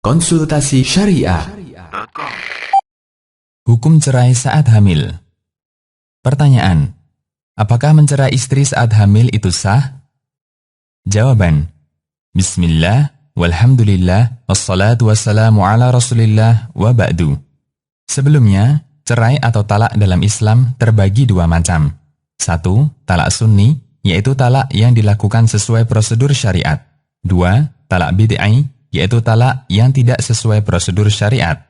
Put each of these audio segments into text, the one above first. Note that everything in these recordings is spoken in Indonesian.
Konsultasi Syariah. Hukum cerai saat hamil. Pertanyaan: apakah mencerai istri saat hamil itu sah? Jawaban: Bismillah, walhamdulillah, wassalatu wassalamu ala rasulillah, wa ba'du. Sebelumnya, cerai atau talak dalam Islam terbagi dua macam. 1. Talak sunni, yaitu talak yang dilakukan sesuai prosedur syariat. 2. Talak bid'ai, yaitu talak yang tidak sesuai prosedur syariat.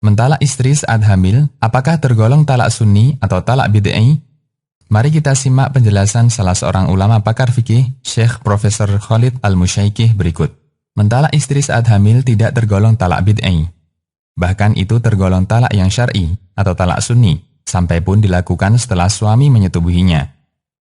Mentalak istri saat hamil, apakah tergolong talak sunni atau talak bid'ai? Mari kita simak penjelasan salah seorang ulama pakar fikih, Syekh Profesor Khalid Al-Musyaikih berikut. Mentalak istri saat hamil tidak tergolong talak bid'ai. Bahkan itu tergolong talak yang syar'i atau talak sunni, sampai pun dilakukan setelah suami menyetubuhinya.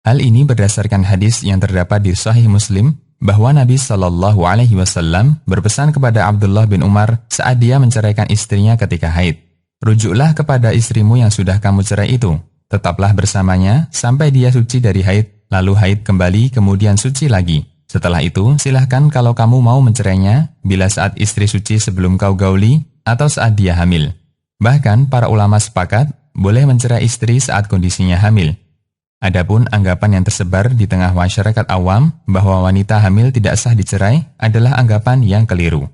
Hal ini berdasarkan hadis yang terdapat di Sahih Muslim, bahwa Nabi Shallallahu Alaihi Wasallam berpesan kepada Abdullah bin Umar saat dia menceraikan istrinya ketika haid. Rujuklah kepada istrimu yang sudah kamu cerai itu, tetaplah bersamanya sampai dia suci dari haid, lalu haid kembali kemudian suci lagi. Setelah itu, silahkan kalau kamu mau mencerainya, bila saat istri suci sebelum kau gauli, atau saat dia hamil. Bahkan para ulama sepakat, boleh mencerai istri saat kondisinya hamil. Adapun anggapan yang tersebar di tengah masyarakat awam bahwa wanita hamil tidak sah dicerai adalah anggapan yang keliru.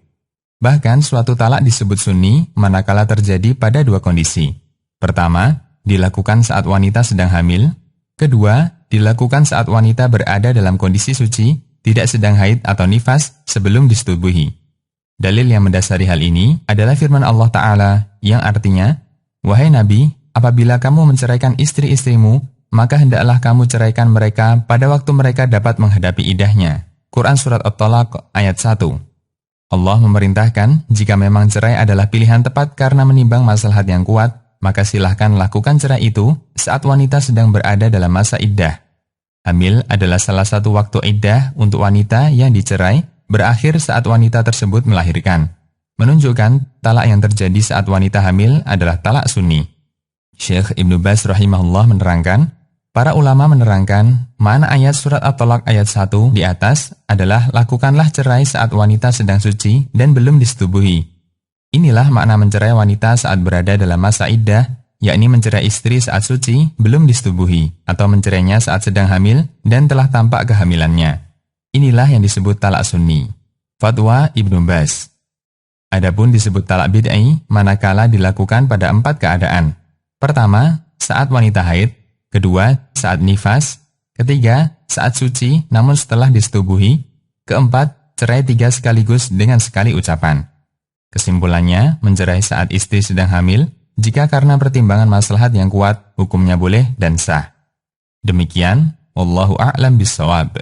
Bahkan suatu talak disebut sunni manakala terjadi pada dua kondisi. Pertama, dilakukan saat wanita sedang hamil. Kedua, dilakukan saat wanita berada dalam kondisi suci, tidak sedang haid atau nifas sebelum disetubuhi. Dalil yang mendasari hal ini adalah firman Allah Ta'ala yang artinya, "Wahai Nabi, apabila kamu menceraikan istri-istrimu, maka hendaklah kamu ceraikan mereka pada waktu mereka dapat menghadapi idahnya." Quran Surat At-Talaq ayat 1. Allah memerintahkan, jika memang cerai adalah pilihan tepat karena menimbang maslahat yang kuat, maka silahkan lakukan cerai itu saat wanita sedang berada dalam masa iddah. Hamil adalah salah satu waktu iddah untuk wanita yang dicerai, berakhir saat wanita tersebut melahirkan. Menunjukkan talak yang terjadi saat wanita hamil adalah talak sunni. Syekh Ibnu Baz rahimahullah menerangkan, para ulama menerangkan, makna ayat surat At-Talaq ayat 1 di atas adalah lakukanlah cerai saat wanita sedang suci dan belum disetubuhi. Inilah makna mencerai wanita saat berada dalam masa iddah, yakni mencerai istri saat suci belum disetubuhi, atau mencerainya saat sedang hamil dan telah tampak kehamilannya. Inilah yang disebut talak sunni. Fatwa Ibnu Baz. Adapun disebut talak bid'ai manakala dilakukan pada 4 keadaan. Pertama, saat wanita haid. Kedua, saat nifas. Ketiga, saat suci namun setelah disetubuhi. Keempat, cerai 3 sekaligus dengan sekali ucapan. Kesimpulannya, mencerai saat istri sedang hamil, jika karena pertimbangan maslahat yang kuat, hukumnya boleh dan sah. Demikian, wallahu a'lam bishawab.